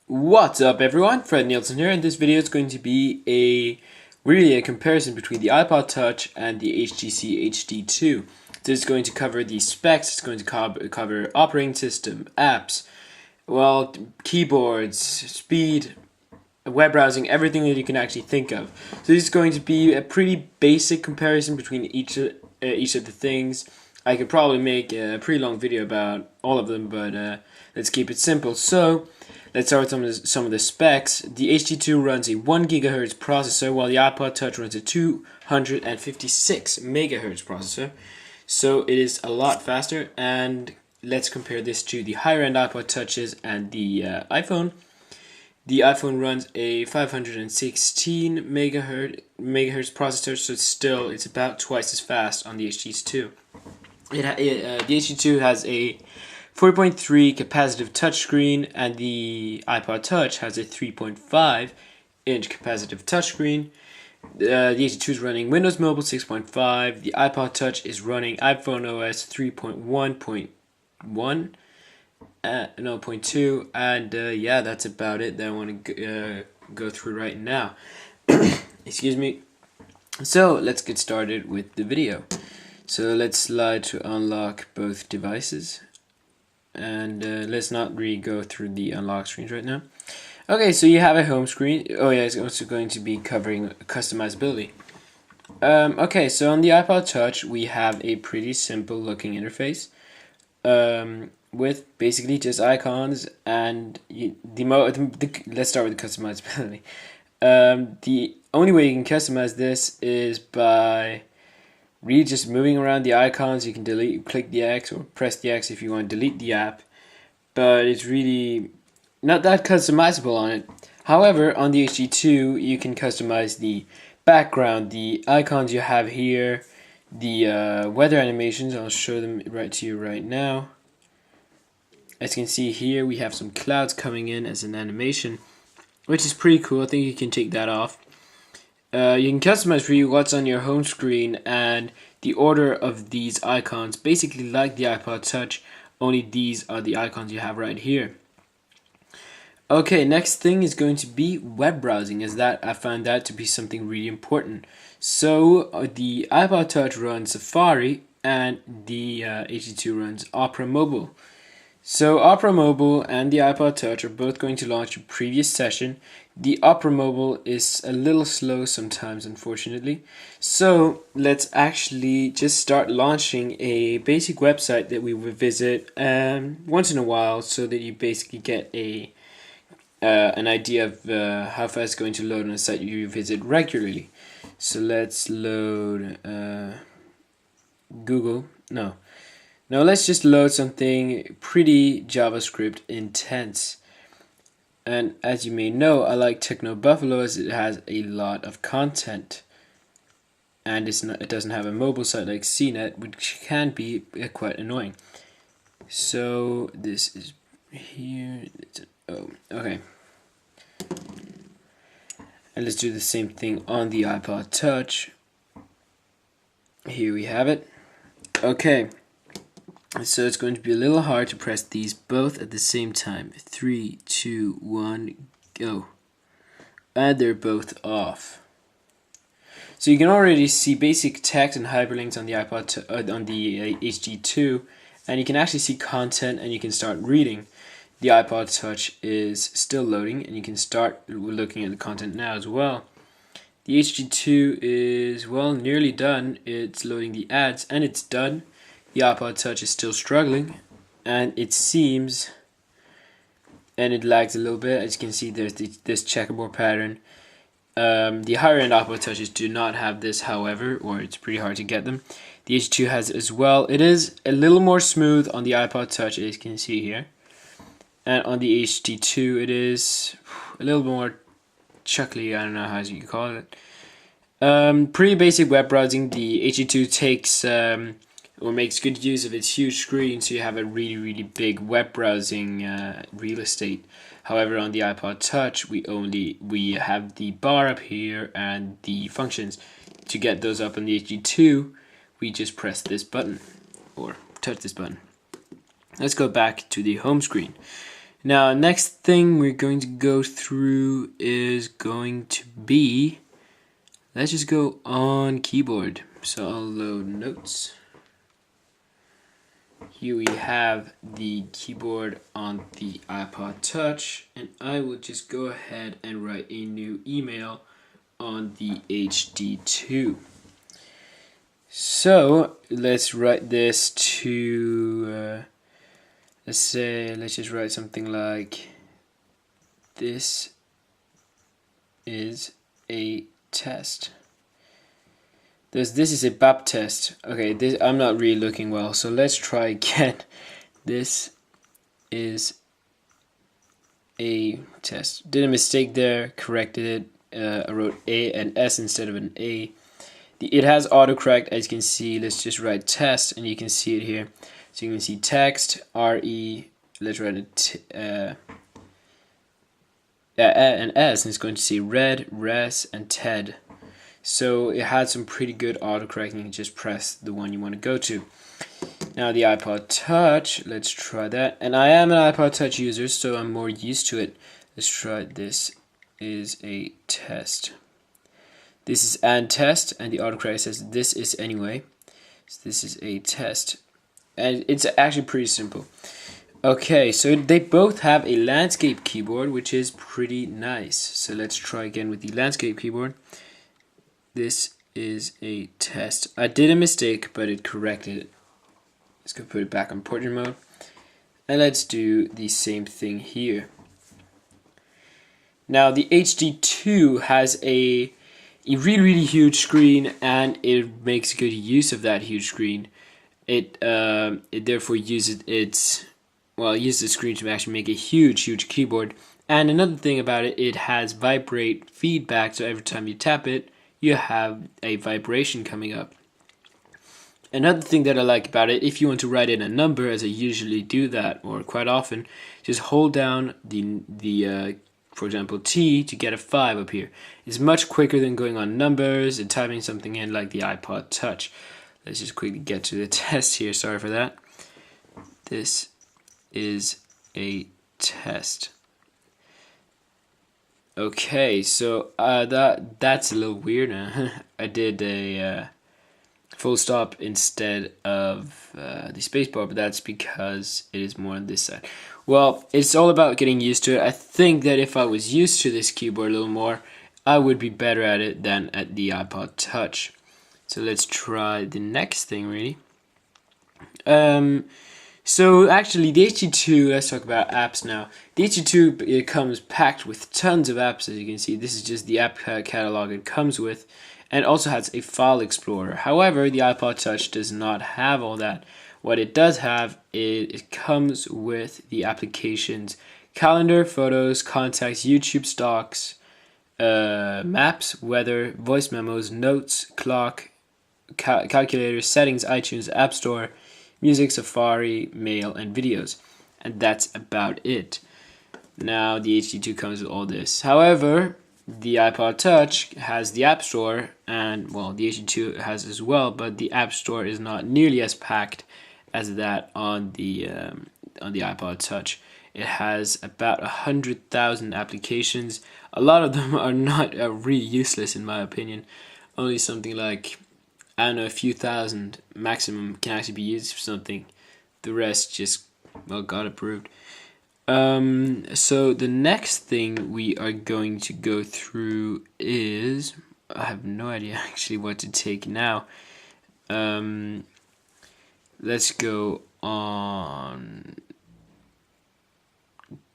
What's up everyone, Fred Nielsen here, and this video is going to be a comparison between the iPod Touch and the HTC HD2. This is going to cover the specs, it's going to cover operating system, apps, well, keyboards, speed, web browsing, everything that you can actually think of. So this is going to be a pretty basic comparison between each of the things. I could probably make a pretty long video about all of them, but let's keep it simple. So let's start with some of the specs. The HD2 runs a 1 GHz processor, while the iPod Touch runs a 256 MHz processor. So it is a lot faster, and let's compare this to the higher end iPod Touches and the iPhone. The iPhone runs a 516 megahertz processor, so it's about twice as fast on the HD2. The HD2 has a 4.3 capacitive touchscreen, and the iPod Touch has a 3.5 inch capacitive touchscreen. The HD2 is running Windows Mobile 6.5. The iPod Touch is running iPhone OS 3.1.1. 0.2, and yeah, that's about it that I want to go through right now. Excuse me. So let's get started with the video. So let's slide to unlock both devices, and let's not really go through the unlock screens right now. Okay, so you have a home screen. Oh yeah, it's also going to be covering customizability. Okay, so on the iPod Touch we have a pretty simple looking interface. With basically just icons, and let's start with the customizability. The only way you can customize this is by really just moving around the icons. You can click the X or press the X if you want to delete the app, but it's really not that customizable on it. However, on the HD2 you can customize the background, the icons you have here, the weather animations. I'll show them to you right now. As you can see here, we have some clouds coming in as an animation, which is pretty cool. I think you can take that off. You can customize really what's on your home screen and the order of these icons, basically like the iPod Touch, only these are the icons you have right here. Okay, next thing is going to be web browsing, as that I found that to be something really important. So the iPod Touch runs Safari, and the HD2 runs Opera Mobile. So Opera Mobile and the iPod Touch are both going to launch a previous session. The Opera Mobile is a little slow sometimes, unfortunately. So let's actually just start launching a basic website that we will visit once in a while, so that you basically get an idea of how fast it's going to load on a site you visit regularly. So let's load Google. No, let's just load something pretty JavaScript intense. And as you may know, I like Techno Buffalo as it has a lot of content, and it doesn't have a mobile site like CNET, which can be quite annoying. So this is here. Oh, okay. And let's do the same thing on the iPod Touch. Here we have it. Okay. So it's going to be a little hard to press these both at the same time. 3, 2, 1, go. And they're both off. So you can already see basic text and hyperlinks on the on the HD2, and you can actually see content, and you can start reading. The iPod Touch is still loading, and you can start looking at the content now as well. The HD2 is, well, nearly done. It's loading the ads, and it's done. The iPod Touch is still struggling, and it seems, and it lags a little bit. As you can see, there's this checkerboard pattern. The higher end iPod Touches do not have this, however, or it's pretty hard to get them. The HD2 has it as well. It is a little more smooth on the iPod Touch, as you can see here, and on the HD2 it is a little more chuckly. I don't know how you call it. Pretty basic web browsing. The HD2 takes or makes good use of its huge screen, so you have a really big web browsing real estate. However, on the iPod Touch we have the bar up here and the functions. To get those up on the HD2, we just press this button or touch this button. Let's go back to the home screen. Now, next thing we're going to go through is going to be, let's just go on keyboard. So I'll load notes. Here we have the keyboard on the iPod Touch, and I will just go ahead and write a new email on the HD2. So let's write this to, let's just write something like, this is a test. This is a BAP test. Okay, I'm not really looking well, so let's try again. This is a test. Did a mistake there, corrected it. I wrote A and S instead of an A. It has autocorrect, as you can see. Let's just write test, and you can see it here. So you can see text, RE, let's write an S, and it's going to say red, res, and TED. So it had some pretty good autocorrect, and you can just press the one you want to go to. Now the iPod Touch, let's try that. And I am an iPod Touch user, so I'm more used to it. Let's try this is a test. This is an test, and the autocorrect says this is anyway. So this is a test. And it's actually pretty simple. Okay, so they both have a landscape keyboard, which is pretty nice. So let's try again with the landscape keyboard. This is a test. I did a mistake, but it corrected it. Let's go put it back on portrait mode. And let's do the same thing here. Now the HD2 has a really huge screen, and it makes good use of that huge screen. It therefore uses uses the screen to actually make a huge keyboard. And another thing about it, it has vibrate feedback, so every time you tap it, you have a vibration coming up. Another thing that I like about it, if you want to write in a number, as I usually do that, or quite often, just hold down the for example, T to get a 5 up here. It's much quicker than going on numbers and typing something in like the iPod Touch. Let's just quickly get to the test here. Sorry for that. This is a test. Okay, so that's a little weird. I did a full stop instead of the spacebar, but that's because it is more on this side. Well, it's all about getting used to it. I think that if I was used to this keyboard a little more, I would be better at it than at the iPod Touch. So let's try the next thing, really. So actually, the HD2, let's talk about apps now. The HD2, it comes packed with tons of apps, as you can see. This is just the app catalog it comes with, and also has a file explorer. However, the iPod Touch does not have all that. What it does have is it comes with the applications calendar, photos, contacts, YouTube stocks, maps, weather, voice memos, notes, clock, calculator, settings, iTunes, App Store, music, Safari, mail, and videos. And that's about it. Now the HD2 comes with all this. However, the iPod Touch has the App Store, and well, the HD2 has as well, but the App Store is not nearly as packed as that on the iPod Touch. It has about 100,000 applications. A lot of them are not really useless in my opinion. Only something like, I don't know, a few thousand maximum can actually be used for something. The rest just, well, got approved. So the next thing we are going to go through is, I have no idea actually what to take now. Let's go on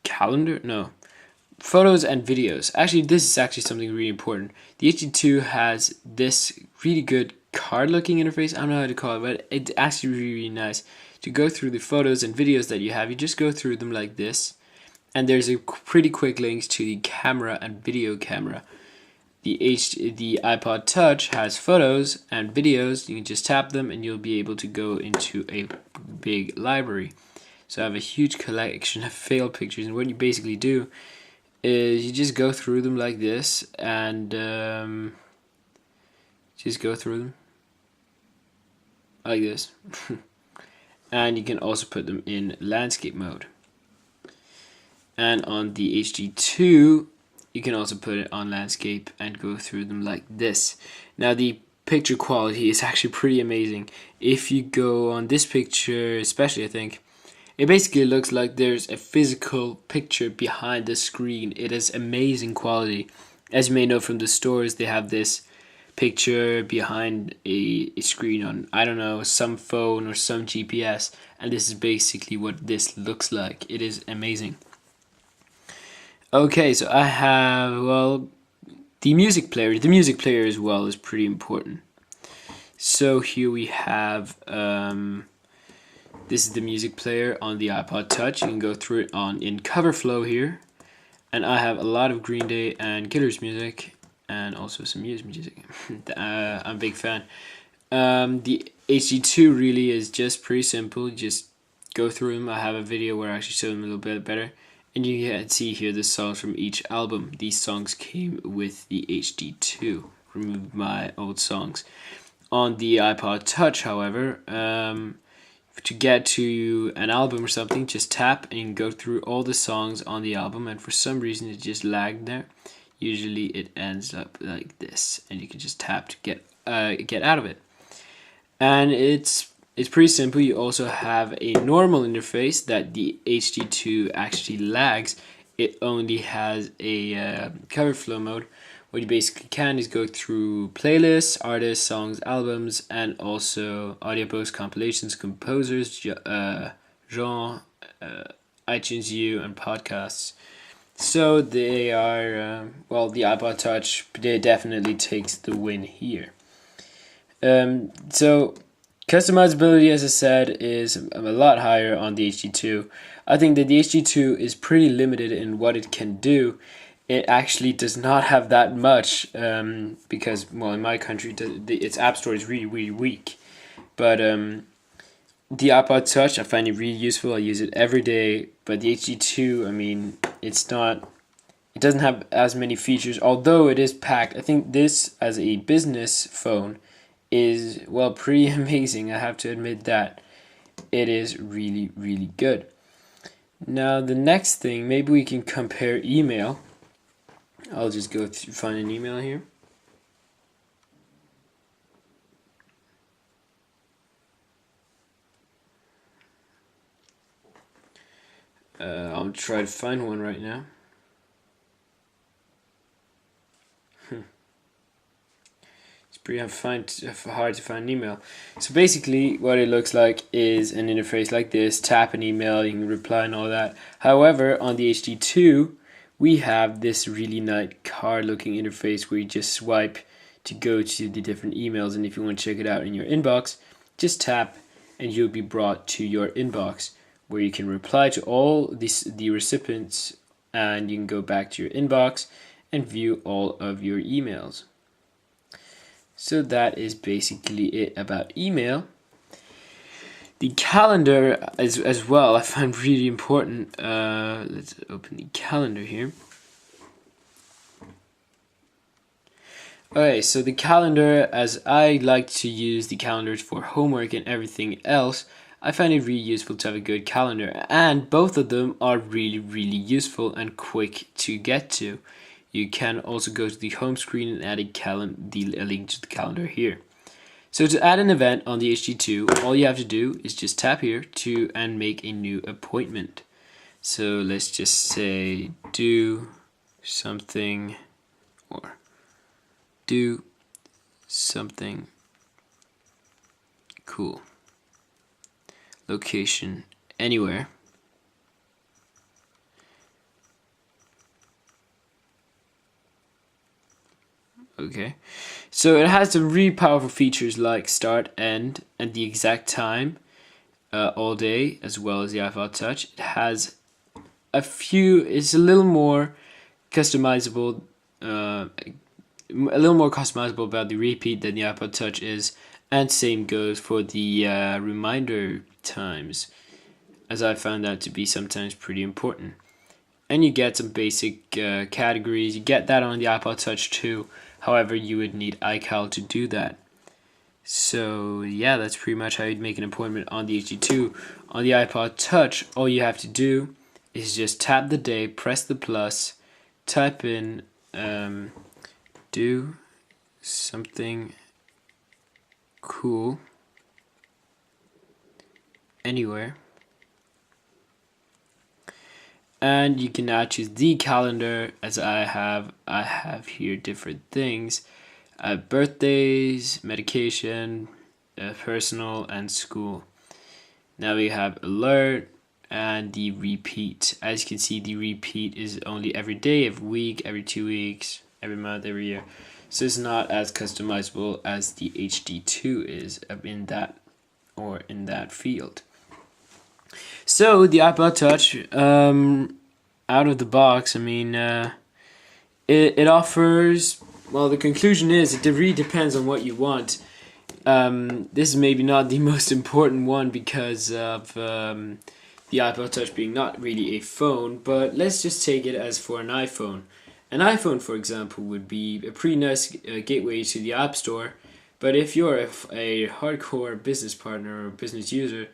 calendar? No. Photos and videos. Actually, this is actually something really important. The HD2 has this really good card-looking interface. I don't know how to call it, but it's actually really nice. To go through the photos and videos that you have, you just go through them like this. And there's a pretty quick link to the camera and video camera. The iPod Touch has photos and videos. You can just tap them and you'll be able to go into a big library. So I have a huge collection of failed pictures, and what you basically do is you just go through them like this, and just go through them like this. And you can also put them in landscape mode. And on the HD2, you can also put it on landscape and go through them like this. Now the picture quality is actually pretty amazing. If you go on this picture especially, I think, it basically looks like there's a physical picture behind the screen. It is amazing quality. As you may know from the stores, they have this picture behind a screen on, I don't know, some phone or some GPS, and this is basically what this looks like. It is amazing. Okay, so I have, well, the music player. The music player as well is pretty important. So here we have, this is the music player on the iPod Touch. You can go through it in cover flow here. And I have a lot of Green Day and Killers music, and also some Muse music. I'm a big fan. The HD2 really is just pretty simple. You just go through them. I have a video where I actually show them a little bit better. And you can see here the songs from each album. These songs came with the HD2. Remove my old songs. On the iPod Touch, however, to get to an album or something, just tap and you can go through all the songs on the album, and for some reason it just lagged there. Usually it ends up like this, and you can just tap to get out of it. And it's pretty simple. You also have a normal interface that the HD2 actually lags. It only has a cover flow mode. What you basically can is go through playlists, artists, songs, albums, and also audiobooks, compilations, composers, genre, iTunes U, and podcasts. So they are, well, the iPod Touch definitely takes the win here. So customizability, as I said, is a lot higher on the HD2. I think that the HD2 is pretty limited in what it can do. It actually does not have that much because, well, in my country, its app store is really, really weak. But the iPod Touch, I find it really useful. I use it every day. But the HD2, I mean, it doesn't have as many features, although it is packed. I think this, as a business phone, is, well, pretty amazing. I have to admit that. It is really, really good. Now, the next thing, maybe we can compare email. I'll just go find an email here. I'll try to find one right now. It's pretty hard to find an email. So basically what it looks like is an interface like this. Tap an email, you can reply and all that. However, on the HD2, we have this really nice card looking interface where you just swipe to go to the different emails, and if you want to check it out in your inbox, just tap and you'll be brought to your inbox where you can reply to all the recipients, and you can go back to your inbox and view all of your emails. So that is basically it about email. The calendar as well I find really important. Let's open the calendar here. Okay, so the calendar, as I like to use the calendars for homework and everything else, I find it really useful to have a good calendar, and both of them are really, really useful and quick to get to. You can also go to the home screen and add a link to the calendar here. So to add an event on the HD2, all you have to do is just tap here and make a new appointment. So let's just say do something cool. Location anywhere. Okay, so it has some really powerful features like start, end, and the exact time all day, as well as the iPod Touch. It has it's a little more customizable, about the repeat than the iPod Touch is, and same goes for the reminder times, as I found that to be sometimes pretty important. And you get some basic categories. You get that on the iPod Touch too. However, you would need iCal to do that. So yeah, that's pretty much how you'd make an appointment on the HD2. On the iPod Touch, all you have to do is just tap the day, press the plus, type in do something cool anywhere, and you can now choose the calendar. As I have here different things: birthdays, medication, personal, and school. Now we have alert and the repeat. As you can see, the repeat is only every day, every week, every 2 weeks, every month, every year. So it's not as customizable as the HD2 is in that field. So the iPod Touch, out of the box, I mean, it offers. Well, the conclusion is it really depends on what you want. This is maybe not the most important one because of the iPod Touch being not really a phone, but let's just take it as for an iPhone. An iPhone, for example, would be a pretty nice gateway to the App Store, but if you're a hardcore business partner or business user,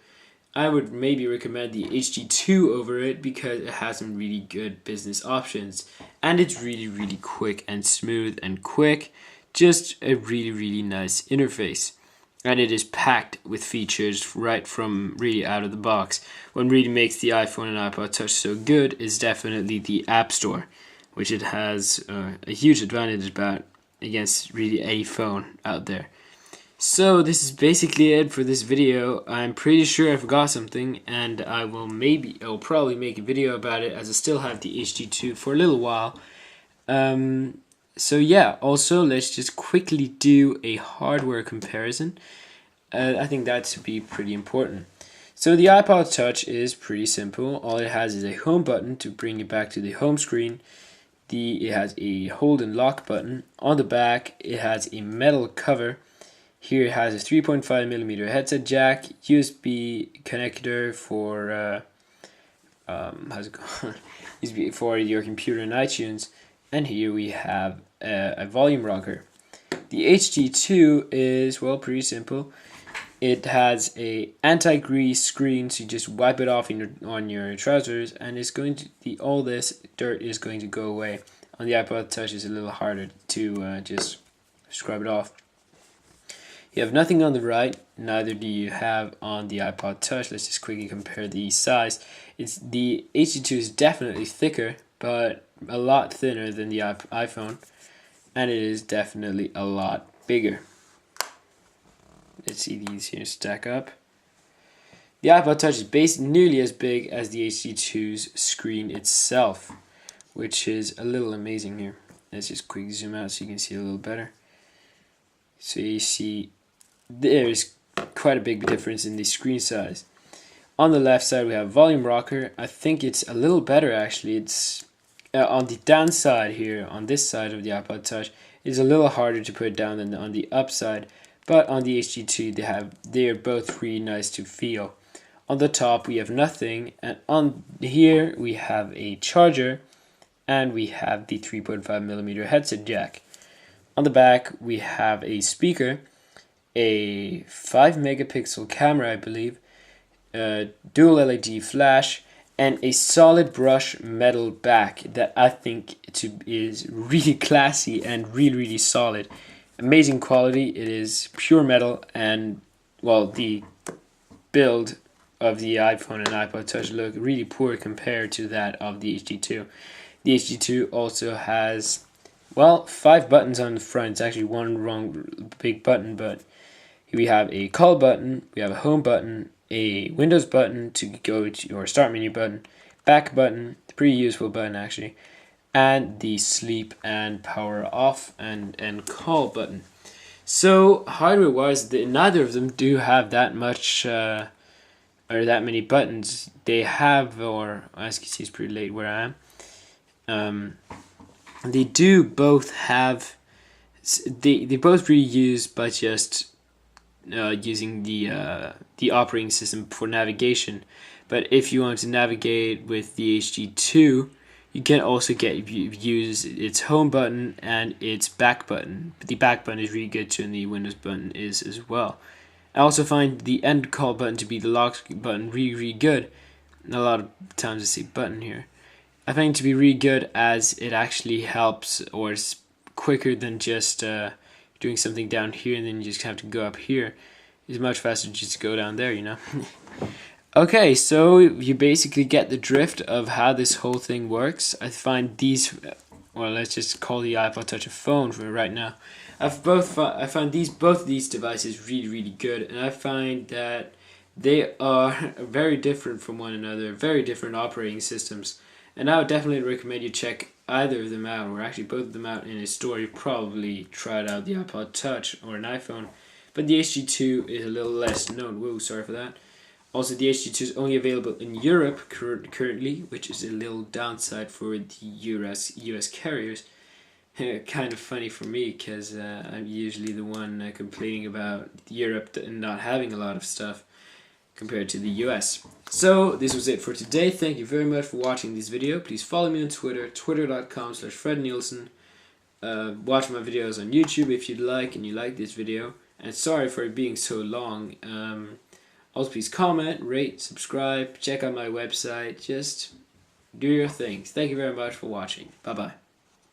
I would maybe recommend the HD2 over it because it has some really good business options, and it's really, really quick and smooth and quick. Just a really, really nice interface. And it is packed with features right from really out of the box. What really makes the iPhone and iPod Touch so good is definitely the App Store, which it has a huge advantage about against really any phone out there. So this is basically it for this video. I'm pretty sure I forgot something, and I'll probably make a video about it as I still have the HD2 for a little while. So yeah, also let's just quickly do a hardware comparison. I think that should be pretty important. So the iPod Touch is pretty simple. All it has is a home button to bring you back to the home screen. It has a hold and lock button. On the back, it has a metal cover. Here it has a 3.5mm headset jack, USB connector for USB for your computer and iTunes, and here we have a volume rocker. The HD2 is, well, pretty simple. It has a anti-grease screen, so you just wipe it off on your trousers, and it's going to all this dirt is going to go away. On the iPod Touch, it's a little harder to just scrub it off. You have nothing on the right, neither do you have on the iPod Touch. Let's just quickly compare the size. The HD2 is definitely thicker, but a lot thinner than the iPhone, and it is definitely a lot bigger. Let's see these here stack up. The iPod Touch is nearly as big as the HD2's screen itself, which is a little amazing here. Let's just quickly zoom out so you can see a little better. So you see there's quite a big difference in the screen size. On the left side we have volume rocker. I think it's a little better actually. It's on the down side here, on this side of the iPod Touch, it's a little harder to put down than on the up side, but on the HD2 they are both really nice to feel. On the top we have nothing, and on here we have a charger, and we have the 3.5mm headset jack. On the back we have a speaker, a 5-megapixel camera, I believe, dual LED flash, and a solid brush metal back that I think is really classy and really, really solid. Amazing quality. It is pure metal, and well, the build of the iPhone and iPod Touch look really poor compared to that of the HD2. The HD2 also has, well, 5 buttons on the front. It's actually one wrong big button, but we have a call button, we have a home button, a Windows button to go to your start menu button, back button, pretty useful button actually, and the sleep and power off and call button. So hardware wise, neither of them do have that much or that many buttons. They have, or as you can see, it's pretty late where I am. They do both have. They both really use by just using the operating system for navigation. But if you want to navigate with the HD2, you can also use its home button and its back button. But the back button is really good too, and the Windows button is as well. I also find the end call button to be the lock button really, really good. a lot of times I see button here. I find it to be really good as it actually helps, or is quicker than just doing something down here and then you just have to go up here. It's much faster to just go down there, you know. Okay, so you basically get the drift of how this whole thing works. I find these, well, let's just call the iPod Touch a phone for right now. I find both of these devices really good, and I find that they are very different from one another, very different operating systems. And I would definitely recommend you check either of them out, or actually both of them out in a store. You probably tried out the iPod Touch or an iPhone, but the HD2 is a little less known. Whoa, sorry for that. Also, the HD2 is only available in Europe currently, which is a little downside for the US carriers. Kind of funny for me, because I'm usually the one complaining about Europe and not having a lot of stuff compared to the US. So this was it for today. Thank you very much for watching this video. Please follow me on Twitter, twitter.com/FredNielsen. Watch my videos on YouTube if you'd like, and you like this video. And sorry for it being so long. Also, please comment, rate, subscribe, check out my website. Just do your things. Thank you very much for watching. Bye bye.